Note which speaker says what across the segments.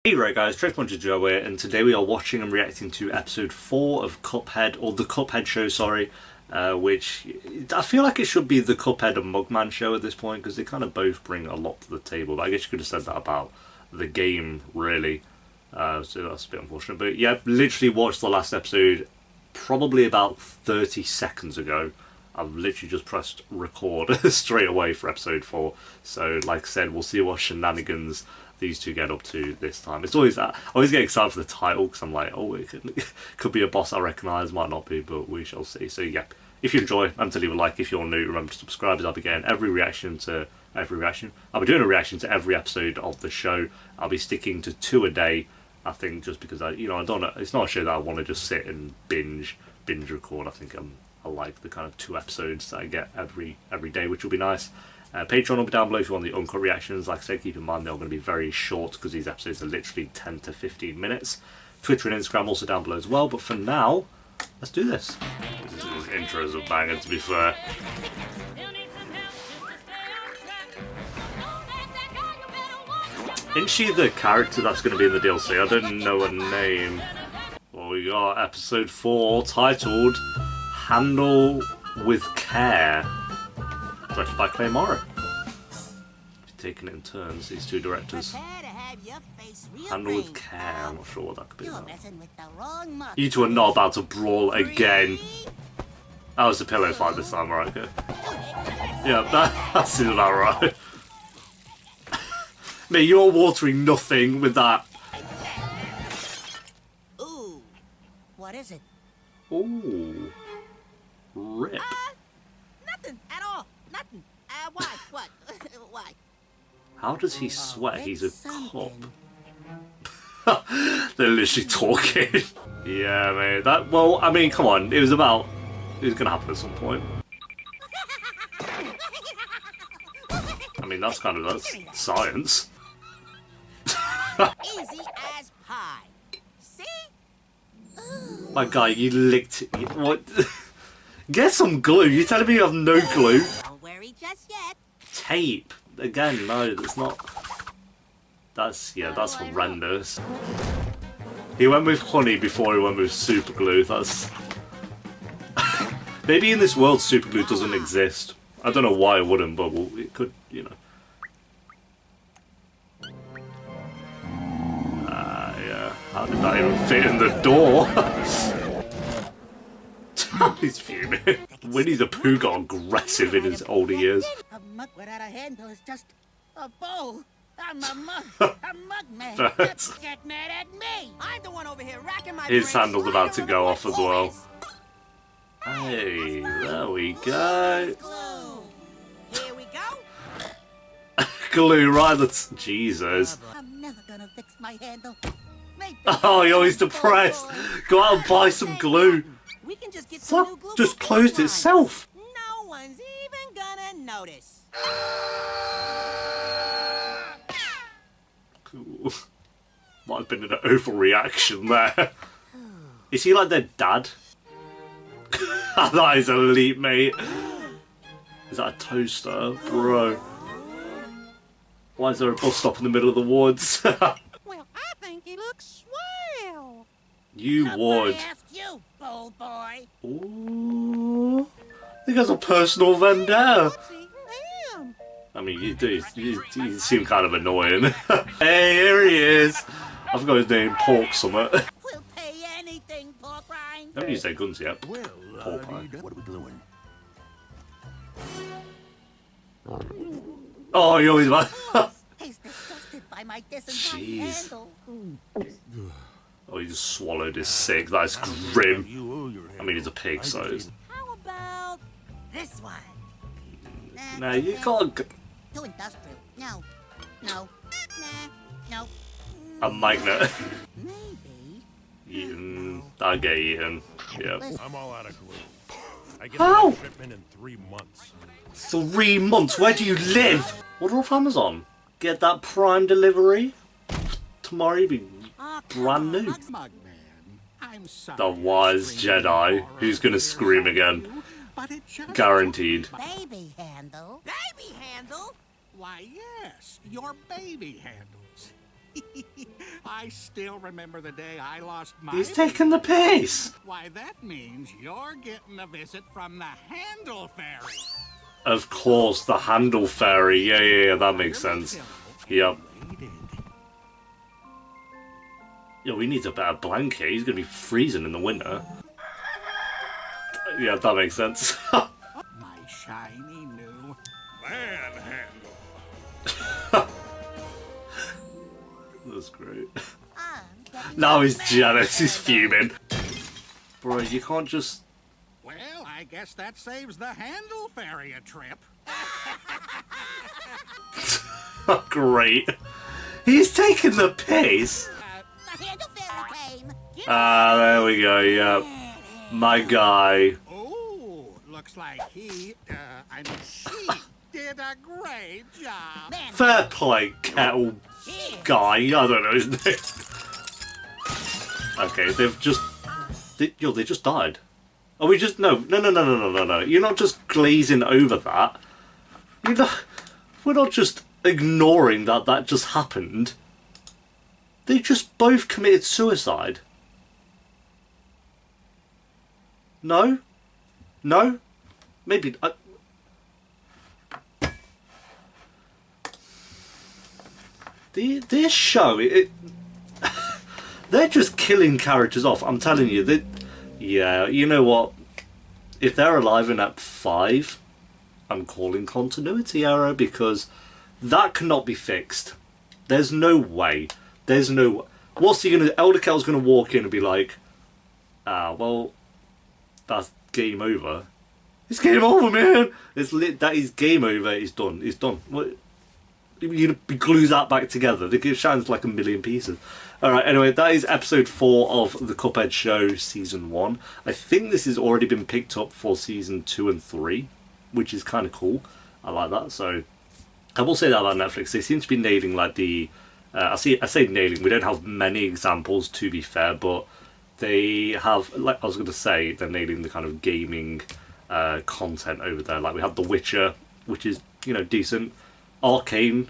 Speaker 1: Hey right guys, Muncher Joe here, and today we are watching and reacting to episode 4 of Cuphead, or the Cuphead show, sorry, which I feel like it should be the Cuphead and Mugman show at this point, because they kind of both bring a lot to the table, but I guess you could have said that about the game, really, so that's a bit unfortunate, but yeah, I've literally watched the last episode probably about 30 seconds ago. I've literally just pressed record straight away for episode 4, so like I said, we'll see what shenanigans these two get up to this time. It's always I always get excited for the title because I'm like, oh, it could be a boss I recognise, might not be, but we shall see. So yeah, if you enjoy, remember to leave a like. If you're new, remember to subscribe, as I'll be getting I'll be doing a reaction to every episode of the show. I'll be sticking to 2 a day, I think, just because I don't know, it's not a show that I want to just sit and binge record. I think I like the kind of 2 episodes that I get every day, which will be nice. Patreon will be down below if you want the uncut reactions. Like I said, keep in mind they're going to be very short because these episodes are literally 10 to 15 minutes. Twitter and Instagram also down below as well. But for now, let's do this. This intro is a banger, to be fair. Isn't she the character that's going to be in the DLC? I don't know her name. Well, we got episode 4 titled Handle with Care. Directed by Clay Morrow. Taking it in turns, these 2 directors. Handle with care, I'm not sure what that could be about. You 2 are not about to brawl again. That was the pillow fight this time, right? Okay. Yeah, that seems about right. Mate, you're watering nothing with that.
Speaker 2: Ooh, what is it?
Speaker 1: Ooh. Rip.
Speaker 2: Nothing at all. Nothing. Why? What? Why?
Speaker 1: How does he sweat? He's a cop. They're literally talking. Yeah, man. That. Well, I mean, come on. It was gonna happen at some point. I mean, that's science.
Speaker 2: Easy as pie. See?
Speaker 1: My guy, you licked it. What? Get some glue. You're telling me you have no glue?
Speaker 2: Don't worry just yet.
Speaker 1: Tape. Again, no, that's not. That's horrendous. He went with honey before he went with super glue. That's. Maybe in this world super glue doesn't exist. I don't know why it wouldn't, but it could, you know. Yeah. How did that even fit in the door? He's fuming. Winnie the Pooh got aggressive in his older years.
Speaker 2: A mug without a handle is just a bowl. I'm a mug. A mug man. Get mad at me. I'm the one over here racking my
Speaker 1: His handle's about to go off as well. Hey, there we go.
Speaker 2: Here we go.
Speaker 1: Glue right at Jesus.
Speaker 2: I'm never gonna fix my handle.
Speaker 1: Oh, you're always depressed. Go out and buy some glue.
Speaker 2: We can just get some new glue.
Speaker 1: Just closed itself.
Speaker 2: No one's even gonna notice.
Speaker 1: Cool. Might have been an overreaction there. Is he like their dad? That is elite, mate. Is that a toaster? Bro. Why is there a bus stop in the middle of the woods?
Speaker 2: Well, I think he looks swell.
Speaker 1: You would.
Speaker 2: You, bold boy.
Speaker 1: Ooh. He has a personal vendetta. I mean, you do. You seem kind of annoying. Hey, here he is. I forgot his name. Pork Summit.
Speaker 2: We'll pay anything, pork rind.
Speaker 1: Haven't used their guns yet.
Speaker 3: Well,
Speaker 1: Pork pie.
Speaker 3: what are we gluing?
Speaker 1: Oh, you always like.
Speaker 2: He's disgusted by my
Speaker 1: Jeez.
Speaker 2: handle.
Speaker 1: Oh, he just swallowed his sick. That's grim. I mean, he's a pig, so.
Speaker 2: How about this one?
Speaker 1: No, you can't.
Speaker 2: Too industrial. No. No. Nah. No.
Speaker 1: A magnet.
Speaker 2: Maybe.
Speaker 1: Eaten. I get eaten. Yeah.
Speaker 3: I'm all out of glue. I get
Speaker 1: How?
Speaker 3: the shipment in 3 months.
Speaker 1: 3 months? Where do you live? Order off Amazon. Get that Prime delivery. Tomorrow you'll be brand new. The wise Jedi. Who's gonna scream again? Guaranteed.
Speaker 2: Baby handle. Baby handle?
Speaker 4: Why, yes, your baby handles. I still remember the day I lost my...
Speaker 1: He's taking the piss.
Speaker 4: Why, that means you're getting a visit from the Handle Fairy.
Speaker 1: Of course, the Handle Fairy. Yeah, that makes sense. Yep. Yo, we need a better blanket. He's gonna be freezing in the winter. Yeah, that makes sense.
Speaker 4: My shiny new manhandle.
Speaker 1: That's great. Now he's jealous. He's fuming. Bro, you can't just...
Speaker 4: Well, I guess that saves the Handle Fairy a trip.
Speaker 1: Great. He's taking the piss.
Speaker 2: The Handle Fairy came.
Speaker 1: There we go, yeah. My guy.
Speaker 4: Oh, looks like she did a great job.
Speaker 2: Man,
Speaker 1: Fair play, kettle guy. I don't know his name. Okay, they've just... they just died. Oh, we just... No. You're not just glazing over that. We're not just ignoring that just happened. They just both committed suicide. No? No? Maybe... This show... They're just killing characters off. I'm telling you. Yeah, you know what? If they're alive in Act 5, I'm calling continuity error because that cannot be fixed. There's no way. There's no... What's he gonna... Elder Kell's gonna walk in and be like, well, that's game over. It's game over, man! That is game over. It's done. It's done. What? You're gonna glue that back together. It shines like a million pieces. Alright, anyway, that is episode 4 of the Cuphead Show Season 1. I think this has already been picked up for Season 2 and 3, which is kind of cool. I like that. So, I will say that about Netflix. They seem to be nailing like the... I say nailing. We don't have many examples, to be fair, but they have... Like I was going to say, they're nailing the kind of gaming content over there. Like we have The Witcher, which is, you know, decent. Arcane,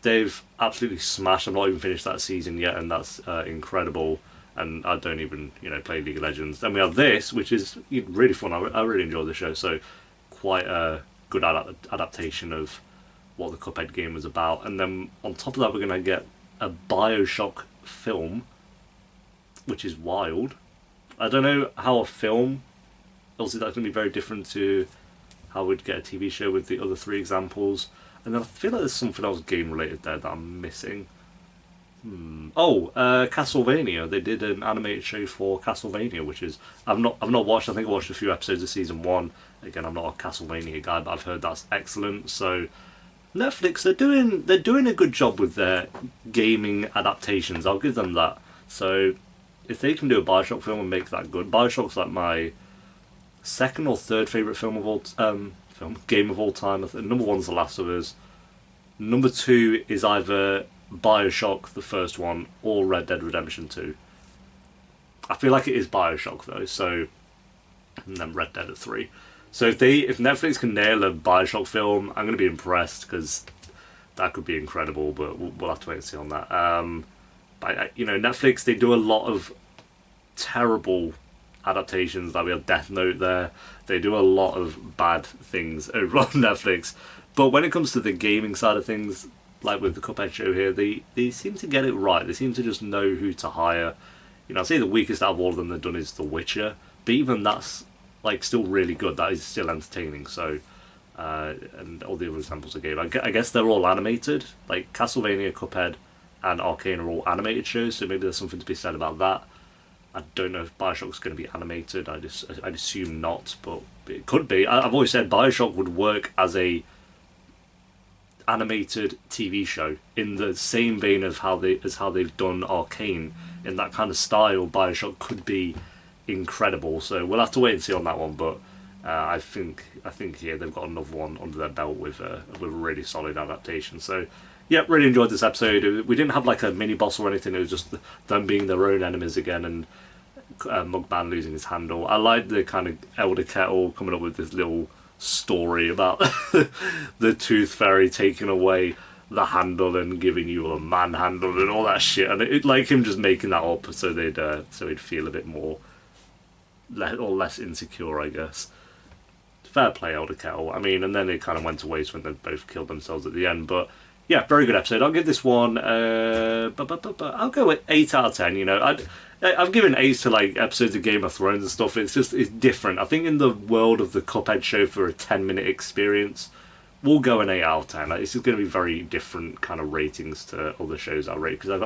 Speaker 1: they've absolutely smashed. I've not even finished that season yet, and that's incredible. And I don't even, play League of Legends. Then we have this, which is really fun. I really enjoy the show. So quite a good adaptation of what the Cuphead game was about. And then on top of that, we're going to get a BioShock film, which is wild. I don't know how a film, obviously that's going to be very different to how we'd get a TV show with the other 3 examples. And then I feel like there's something else game related there that I'm missing. Castlevania. They did an animated show for Castlevania, which is I've not watched. I think I watched a few episodes of season 1. Again, I'm not a Castlevania guy, but I've heard that's excellent. So Netflix, they're doing a good job with their gaming adaptations. I'll give them that. So if they can do a BioShock film and make that good, BioShock's like my second or third favorite film of all game of all time. Number 1's The Last of Us. Number 2 is either BioShock, the first one, or Red Dead Redemption 2. I feel like it is BioShock though, so, and then Red Dead at 3. So if Netflix can nail a BioShock film, I'm going to be impressed because that could be incredible. But we'll have to wait and see on that. But Netflix, they do a lot of terrible adaptations. Like we have Death Note there. They do a lot of bad things over on Netflix. But when it comes to the gaming side of things, like with the Cuphead show here, they seem to get it right. They seem to just know who to hire. I'd say the weakest out of all of them they've done is The Witcher. But even that's still really good. That is still entertaining. So, and all the other examples I gave, I guess they're all animated. Like Castlevania, Cuphead, and Arcane are all animated shows. So maybe there's something to be said about that. I don't know if BioShock's going to be animated. I'd assume not, but it could be. I've always said BioShock would work as a animated TV show in the same vein of how they've done Arcane. In that kind of style, BioShock could be incredible. So we'll have to wait and see on that one. But I think here they've got another one under their belt with a really solid adaptation. So. Yeah, really enjoyed this episode. We didn't have like a mini boss or anything. It was just them being their own enemies again, and Mugman losing his handle. I like the kind of Elder Kettle coming up with this little story about the Tooth Fairy taking away the handle and giving you a manhandle and all that shit, and it like him just making that up so he'd feel a bit more or less insecure, I guess. Fair play, Elder Kettle. I mean, and then it kind of went to waste when they both killed themselves at the end. But yeah, very good episode. I'll give this one. I'll go with 8 out of 10. You know, I've given 8 to like episodes of Game of Thrones and stuff. It's different. I think in the world of the Cuphead show, for a 10-minute experience, we'll go an 8 out of 10. Like, this is going to be very different kind of ratings to other shows I rate, because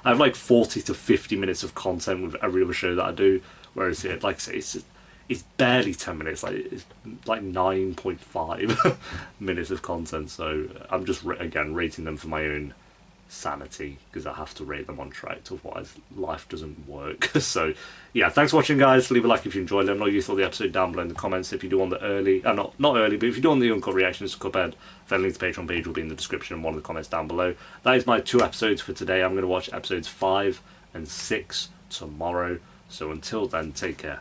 Speaker 1: I have like 40 to 50 minutes of content with every other show that I do. Whereas here, like I say, it's barely 10 minutes, it's like 9.5 minutes of content, so I'm just, again, rating them for my own sanity, because I have to rate them on track, otherwise life doesn't work. So, yeah, thanks for watching, guys. Leave a like if you enjoyed. Let me know you thought the episode down below in the comments. If you do want the early, not early, but if you do want the uncut reactions to Cuphead, then link to the Patreon page will be in the description and one of the comments down below. That is my 2 episodes for today. I'm going to watch episodes 5 and 6 tomorrow, so until then, take care.